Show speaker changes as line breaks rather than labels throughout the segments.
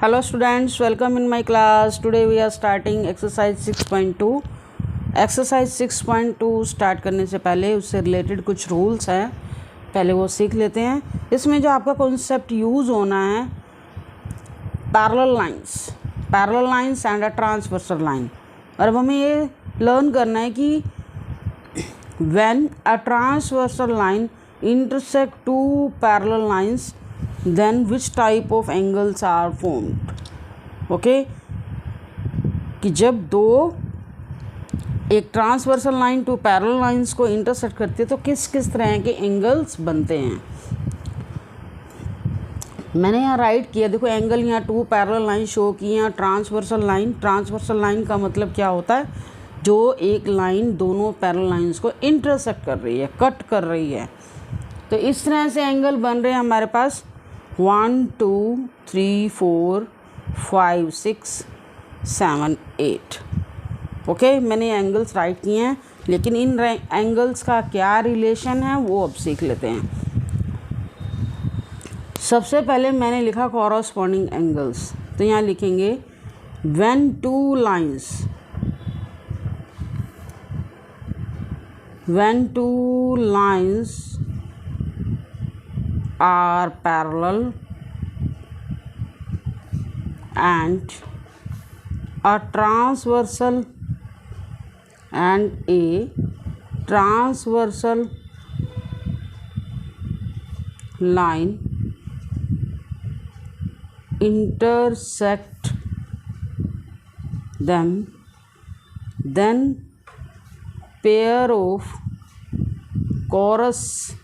Hello students, welcome in my class. Today we are starting exercise 6.2. Exercise 6.2 start करने से पहले उससे related कुछ रूल्स हैं, पहले वो सीख लेते हैं। इसमें जो आपका कॉन्सेप्ट यूज़ होना है parallel lines and a transversal line. और अब हमें ये लर्न करना है कि when a transversal line intersect two parallel lines then which type of angles are formed। Okay, कि जब दो एक transversal line two parallel lines को इंटरसेक्ट करती है तो किस किस तरह के एंगल्स बनते हैं। मैंने यहाँ राइट किया, देखो एंगल यहाँ टू पैरेलल लाइन शो की, यहाँ ट्रांसवर्सल लाइन का मतलब क्या होता है, जो एक लाइन दोनों पैरेलल लाइंस को इंटरसेक्ट कर रही है, कट कर रही है। तो इस तरह से एंगल बन रहे हैं हमारे पास 1 2 3 4 5 6 7 8। ओके, मैंने एंगल्स राइट किए हैं, लेकिन इन एंगल्स का क्या रिलेशन है वो अब सीख लेते हैं। सबसे पहले मैंने लिखा कॉरस्पॉन्डिंग एंगल्स, तो यहाँ लिखेंगे when two lines are parallel and a transversal line intersect them, then pair of corresponding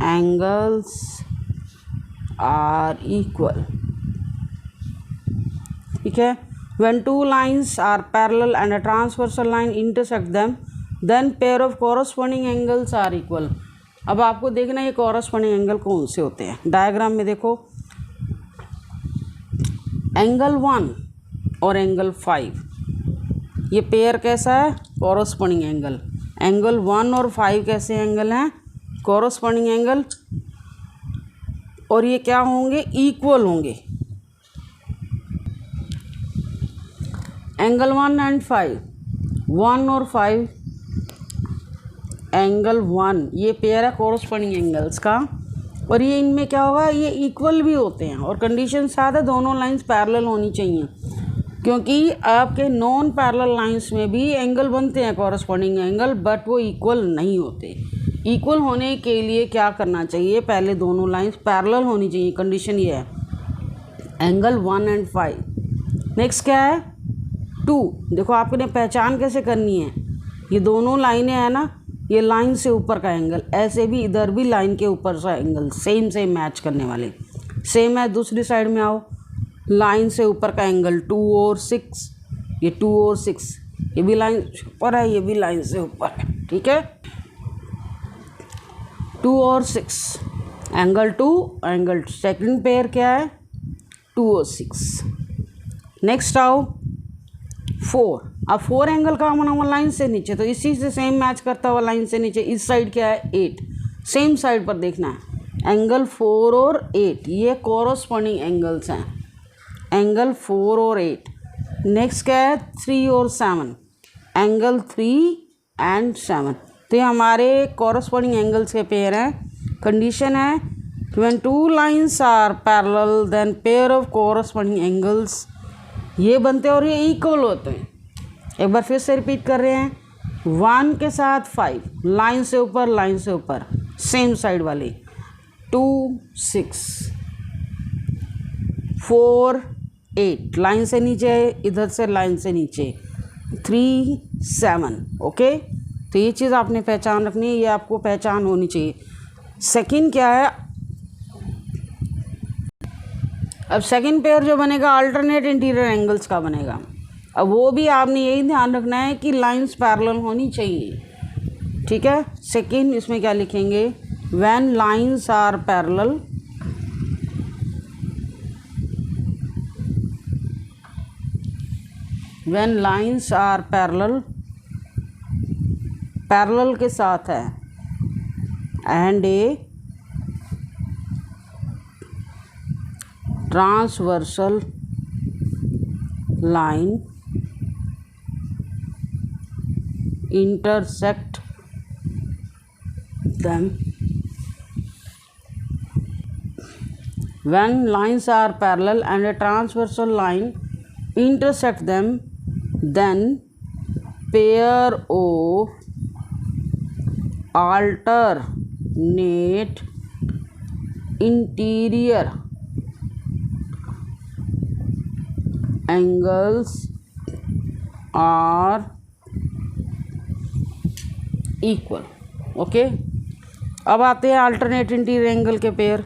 angles are equal। ठीक है, when two lines are parallel and a transversal line intersect them then pair of corresponding angles are equal। अब आपको देखना ये corresponding angle कौन से होते हैं। डायग्राम में देखो, एंगल 1 और एंगल 5, ये पेयर कैसा है, corresponding एंगल। एंगल 1 और 5 कैसे एंगल हैं, कॉरस्पॉन्डिंग एंगल, और ये क्या होंगे, इक्वल होंगे। एंगल 1 एंड 5, 1 और 5, एंगल 1 ये पेयर है कॉरस्पॉन्डिंग एंगल्स का, और ये इनमें क्या होगा, ये इक्वल भी होते हैं। और कंडीशन साथ है, दोनों लाइंस पैरेलल होनी चाहिए, क्योंकि आपके नॉन पैरेलल लाइंस में भी एंगल बनते हैं कॉरस्पॉन्डिंग एंगल, बट वो इक्वल नहीं होते। इक्वल होने के लिए क्या करना चाहिए, पहले दोनों लाइंस पैरेलल होनी चाहिए, कंडीशन ये है। Angle 1 and 5। नेक्स्ट क्या है, 2। देखो आपने पहचान कैसे करनी है, ये दोनों लाइनें हैं ना, ये लाइन से ऊपर का एंगल, ऐसे भी इधर भी लाइन के ऊपर का एंगल सेम मैच करने वाले। सेम है, दूसरी साइड में आओ, लाइन से ऊपर का एंगल 2 और 6, ये 2 और 6, ये भी लाइन से ऊपर है, ये भी लाइन से ऊपर है। ठीक है, 2 और 6, एंगल 2, एंगल सेकंड पेयर क्या है, 2 और 6। नेक्स्ट आओ 4। अब 4 एंगल का बना हुआ लाइन से नीचे, तो इसी से सेम मैच करता हुआ लाइन से नीचे, इस साइड क्या है 8, सेम साइड पर देखना है। एंगल 4 और 8 ये कॉरस्पॉन्डिंग एंगल्स हैं, एंगल 4 और 8। नेक्स्ट क्या है, 3 और 7, एंगल 3 एंड 7। तो ये हमारे कॉरस्पॉन्डिंग एंगल्स के पेयर हैं। कंडीशन है when two lines are parallel then pair of corresponding angles ये बनते हैं और ये इक्वल होते हैं। एक बार फिर से रिपीट कर रहे हैं, 1 के साथ 5, लाइन से ऊपर सेम साइड वाले, 2 6 4 8 लाइन से नीचे, इधर से लाइन से नीचे 3 7। ओके, तो ये चीज़ आपने पहचान रखनी है, ये आपको पहचान होनी चाहिए। सेकंड क्या है, अब सेकंड पेयर जो बनेगा अल्टरनेट इंटीरियर एंगल्स का बनेगा। अब वो भी आपने यही ध्यान रखना है कि लाइंस पैरेलल होनी चाहिए। ठीक है, सेकंड इसमें क्या लिखेंगे, when lines are parallel parallel के साथ है and a transversal line intersect them. When lines are parallel and a transversal line intersect them, then pair of alternate interior angles are equal. Okay, अब आते हैं alternate interior angle के pair.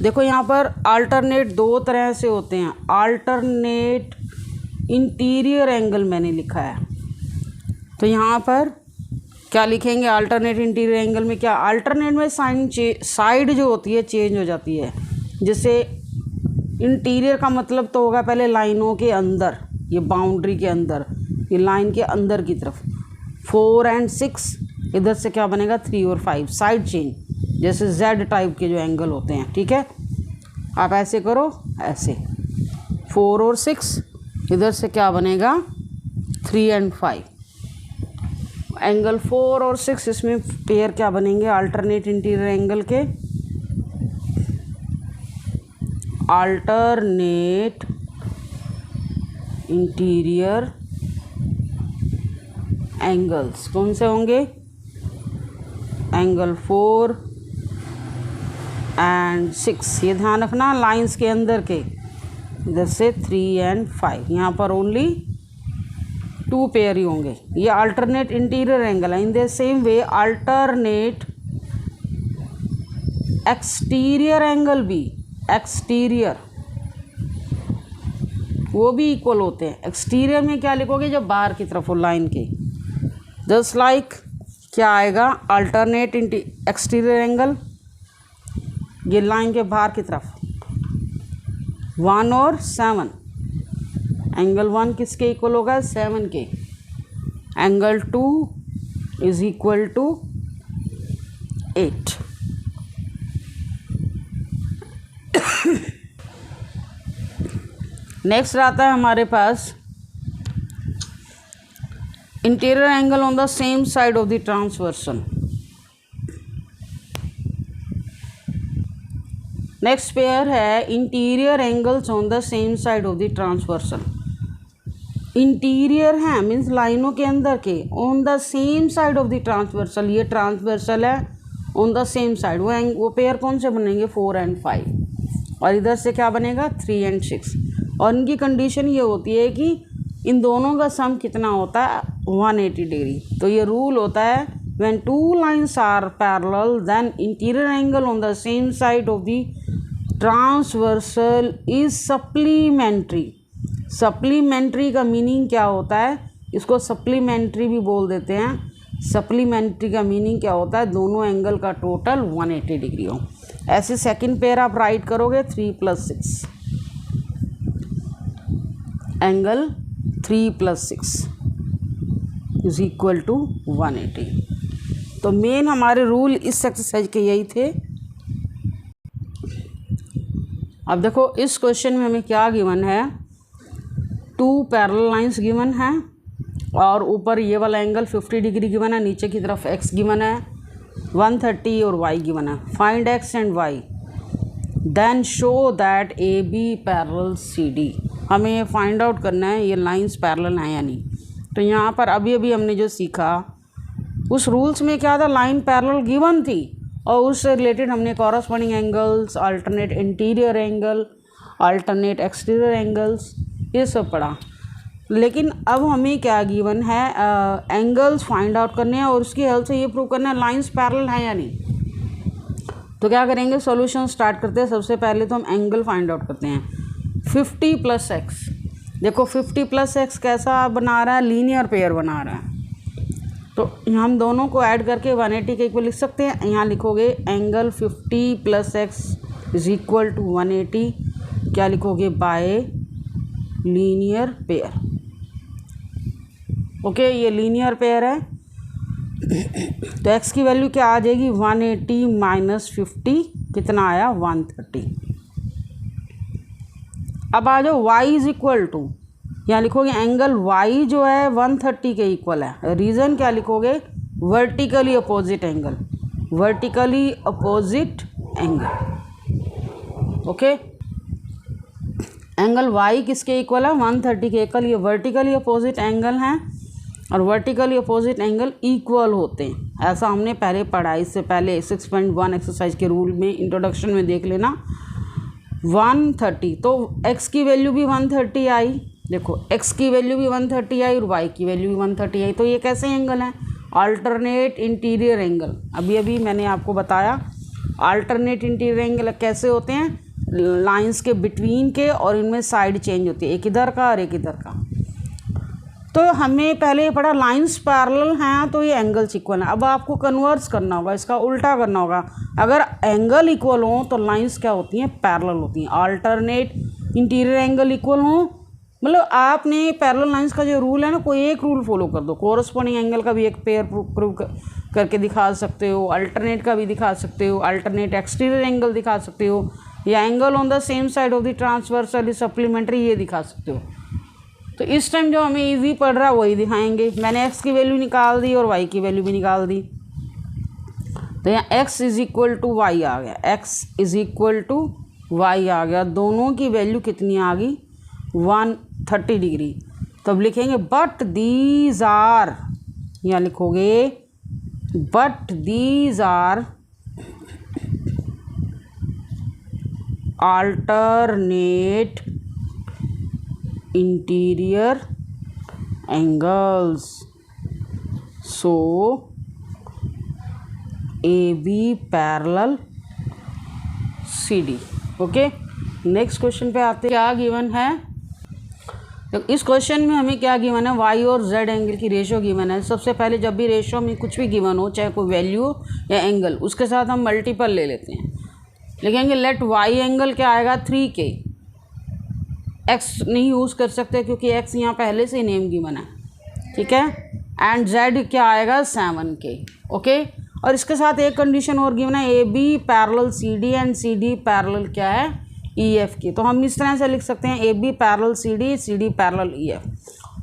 देखो यहाँ पर अल्टरनेट दो तरह से होते हैं. अल्टरनेट इंटीरियर एंगल मैंने लिखा है, तो यहाँ पर क्या लिखेंगे? अल्टरनेट इंटीरियर एंगल में क्या, अल्टरनेट में साइड जो होती है चेंज हो जाती है. जैसे इंटीरियर का मतलब तो होगा पहले लाइनों के अंदर, ये बाउंड्री के अंदर, ये लाइन के अंदर की तरफ. 4 और 6 इधर से क्या बनेगा? 3 और 5 साइड चेंज, जैसे Z टाइप के जो एंगल होते हैं. ठीक है, आप ऐसे करो, ऐसे 4 और 6 इधर से क्या बनेगा? 3 और 5. एंगल 4 और 6 इसमें पेयर क्या बनेंगे? अल्टरनेट इंटीरियर एंगल के. अल्टरनेट इंटीरियर एंगल्स कौन से होंगे? एंगल 4 और 6. ये ध्यान रखना, लाइंस के अंदर के, इधर से 3 और 5. यहाँ पर ओनली 2 पेयर ही होंगे. ये अल्टरनेट इंटीरियर एंगल है. In the same way alternate exterior angle भी, एक्सटीरियर वो भी इक्वल होते हैं. एक्सटीरियर में क्या लिखोगे? जब बाहर की तरफ हो लाइन के. जस्ट लाइक क्या आएगा? अल्टरनेट एक्सटीरियर एंगल, ये लाइन के बाहर की तरफ 1 और 7. एंगल 1 किसके इक्वल होगा? 7 के. Angle 2 is equal to 8. Next आता है हमारे पास interior angle on the same side of the transversal. Next pair है interior angles on the same side of the transversal. Interior है मीन्स लाइनों के अंदर के, on the same side of the transversal. ये ट्रांसवर्सल है, ऑन द सेम साइड. वो pair कौन से बनेंगे? 4 और 5. और इधर से क्या बनेगा? 3 और 6. और इनकी कंडीशन ये होती है कि इन दोनों का सम कितना होता है? 180 डिग्री. तो ये रूल होता है when 2 lines are parallel then interior angle on the same side of the transversal is supplementary. Supplementary का मीनिंग क्या होता है? इसको सप्लीमेंट्री भी बोल देते हैं. सप्लीमेंट्री का मीनिंग क्या होता है? दोनों एंगल का टोटल 180 डिग्री हो. ऐसे सेकंड पेयर आप राइट करोगे 3 + 6, एंगल 3 + 6 इज इक्वल टू 180. तो मेन हमारे रूल इस एक्सरसाइज के यही थे. अब देखो इस क्वेश्चन में हमें क्या गिवन है? 2 पैरेलल लाइंस गिवन है और ऊपर ये वाला एंगल 50 डिग्री गिवन है, नीचे की तरफ x गिवन है 130 और y गिवन है. Find x and y then show that AB parallel CD. हमें ये फाइंड आउट करना है ये लाइंस पैरेलल हैं या नहीं. तो यहाँ पर अभी अभी हमने जो सीखा उस रूल्स में क्या था? लाइन पैरेलल गिवन थी और उससे रिलेटेड हमने corresponding angles, alternate interior angle, alternate exterior angles, ये सब पढ़ा. लेकिन अब हमें क्या गिवन है? एंगल्स फाइंड आउट करने हैं और उसकी हेल्प से ये प्रूव करना है लाइंस पैरेलल हैं या नहीं. तो क्या करेंगे? सॉल्यूशन स्टार्ट करते हैं. सबसे पहले तो हम एंगल फाइंड आउट करते हैं. 50 + x. देखो 50 + x कैसा बना रहा है? लीनियर पेयर बना रहा है. तो हम दोनों को ऐड करके 180 के इक्वल लिख सकते हैं. यहाँ लिखोगे angle 50 + x is equal to 180. क्या लिखोगे? By linear pair. ओके, ये लीनियर पेयर है. तो x की वैल्यू क्या आ जाएगी? 180 - 50 कितना आया? 130. अब आ जाओ y इज इक्वल टू, यहाँ लिखोगे एंगल y जो है 130 के इक्वल है। रीज़न क्या लिखोगे, vertically opposite angle, vertically opposite angle. Okay, angle y किसके इक्वल है, 130 के इक्वल। ये वर्टिकली अपोजिट एंगल हैं और वर्टिकली अपोजिट एंगल इक्वल होते हैं, ऐसा हमने पहले पढ़ा। इससे पहले 6.1 एक्सरसाइज के रूल में इंट्रोडक्शन में देख लेना। 130 तो x की वैल्यू भी 130 आई, देखो x की वैल्यू भी 130 आई और y की वैल्यू भी 130 आई। तो ये कैसे एंगल हैं, अल्टरनेट इंटीरियर एंगल। अभी अभी मैंने आपको बताया अल्टरनेट इंटीरियर एंगल कैसे होते हैं, लाइंस के बिटवीन के, और इनमें साइड चेंज होती है, एक इधर का और एक इधर का। तो हमें पहले ये पढ़ा लाइंस पैरेलल हैं तो ये एंगल्स इक्वल हैं। अब आपको कन्वर्स करना होगा, इसका उल्टा करना होगा। अगर एंगल इक्वल हो तो लाइंस क्या होती हैं, पैरेलल होती हैं। अल्टरनेट इंटीरियर एंगल इक्वल हो, मतलब आपने पैरेलल लाइंस का जो रूल है ना, कोई एक रूल फॉलो कर दो। कोरस्पॉन्डिंग एंगल का भी एक पेयर प्रूव करके दिखा सकते हो, अल्टरनेट का भी दिखा सकते हो, अल्टरनेट एक्सटीरियर एंगल दिखा सकते हो, या angle on the same side of the transversal supplementary ये दिखा सकते हो। तो इस टाइम जो हमें इजी पड़ रहा है वही दिखाएंगे। मैंने x की वैल्यू निकाल दी और y की वैल्यू भी निकाल दी। तो यहाँ x is equal to y आ गया, x is equal to y आ गया। दोनों की वैल्यू कितनी आ गई, 130 डिग्री। तो अब लिखेंगे बट दीज आर, यहाँ लिखोगे but these are alternate interior angles, so AB parallel CD। Okay, next question पे आते हैं। क्या गिवन है, तो इस क्वेश्चन में हमें क्या गिवन है, y और z एंगल की रेशो गिवन है। सबसे पहले जब भी रेशो में कुछ भी गिवन हो, चाहे कोई वैल्यू या एंगल, उसके साथ हम मल्टीपल ले लेते हैं। लिखेंगे लेट y एंगल क्या आएगा 3K। x नहीं यूज़ कर सकते क्योंकि x यहाँ पहले से ही नेम गिवन है, ठीक है। एंड z क्या आएगा 7K। ओके, और इसके साथ एक कंडीशन और गिवन है, AB parallel CD and CD parallel क्या है EF की। तो हम इस तरह से लिख सकते हैं AB parallel CD, CD parallel EF।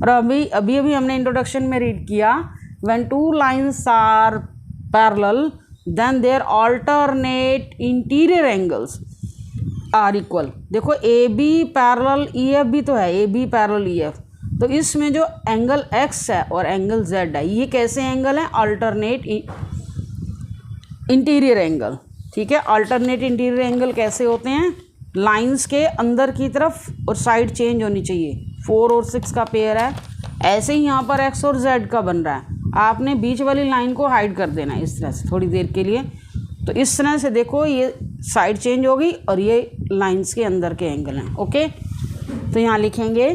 और अभी हमने इंट्रोडक्शन में रीड किया, when two lines are parallel then their alternate interior angles are equal। देखो AB पैरेलल EF भी तो है, AB पैरेलल EF। तो इसमें जो एंगल X है और एंगल Z है, ये कैसे एंगल है, अल्टरनेट इंटीरियर एंगल, ठीक है। अल्टरनेट इंटीरियर एंगल कैसे होते हैं, लाइंस के अंदर की तरफ और साइड चेंज होनी चाहिए। 4 और 6 का पेयर है, ऐसे ही यहाँ पर X और Z का बन रहा है। आपने बीच वाली लाइन को हाइड कर देना है इस तरह से थोड़ी देर के लिए। तो इस तरह से देखो ये साइड चेंज होगी और ये लाइंस के अंदर के एंगल हैं। ओके, तो यहाँ लिखेंगे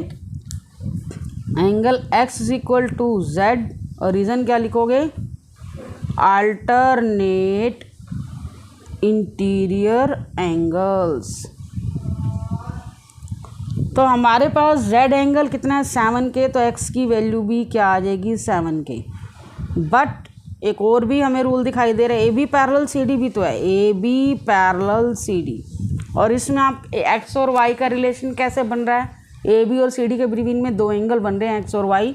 angle x is equal to z, और रीज़न क्या लिखोगे, अल्टरनेट इंटीरियर एंगल्स। तो हमारे पास z एंगल कितना है 7K, तो x की वैल्यू भी क्या आ जाएगी 7K। बट एक और भी हमें रूल दिखाई दे रहा है, AB पैरेलल CD भी तो है, AB पैरेलल CD। और इसमें आप x और y का रिलेशन कैसे बन रहा है, AB और CD के बिटवीन में 2 एंगल बन रहे हैं x और y।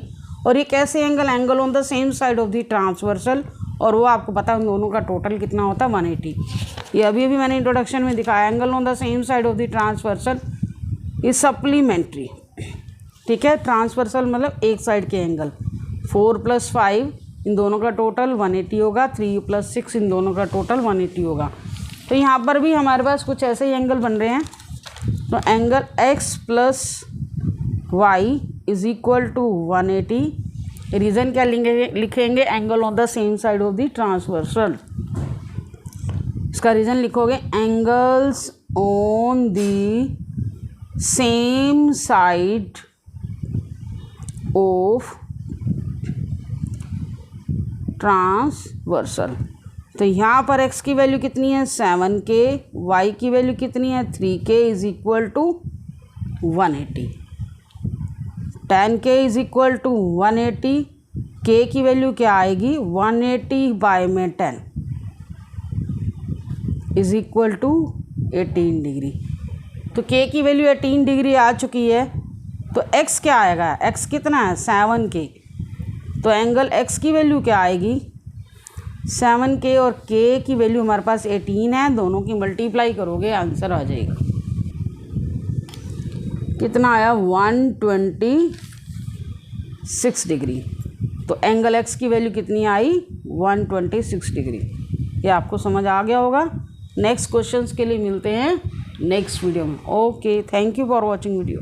और ये कैसे angle on the same side of the transversal, और वो आपको पता है उन दोनों का टोटल कितना होता है 180। ये अभी मैंने इंट्रोडक्शन में दिखाया, angle on the same side of the transversal is supplementary, ठीक है। ट्रांसवर्सल मतलब एक साइड के एंगल। 4 + 5 इन दोनों का टोटल 180 होगा, 3 + 6 इन दोनों का टोटल 180 होगा। तो यहाँ पर भी हमारे पास कुछ ऐसे ही एंगल बन रहे हैं। तो angle x + y is equal to 180। Reason क्या लिखेंगे, angle on the same side of the transversal. इसका रीज़न लिखोगे angles on the same side of transversal. तो यहाँ पर x की वैल्यू कितनी है 7K, y की वैल्यू कितनी है 3K is equal to 180। 10K is equal to 180, K की वैल्यू क्या आएगी 180/10 इज इक्वल टू 18 डिग्री। तो के की वैल्यू 18 डिग्री आ चुकी है, तो एक्स क्या आएगा, एक्स कितना है 7K, तो एंगल एक्स की वैल्यू क्या आएगी 7K और के की वैल्यू हमारे पास 18 है, दोनों की मल्टीप्लाई करोगे आंसर आ जाएगा, कितना आया 126 डिग्री। तो एंगल एक्स की वैल्यू कितनी आई 126 डिग्री। ये आपको समझ आ गया होगा। नेक्स्ट क्वेश्चंस के लिए मिलते हैं नेक्स्ट वीडियो में। Okay, thank you for watching video.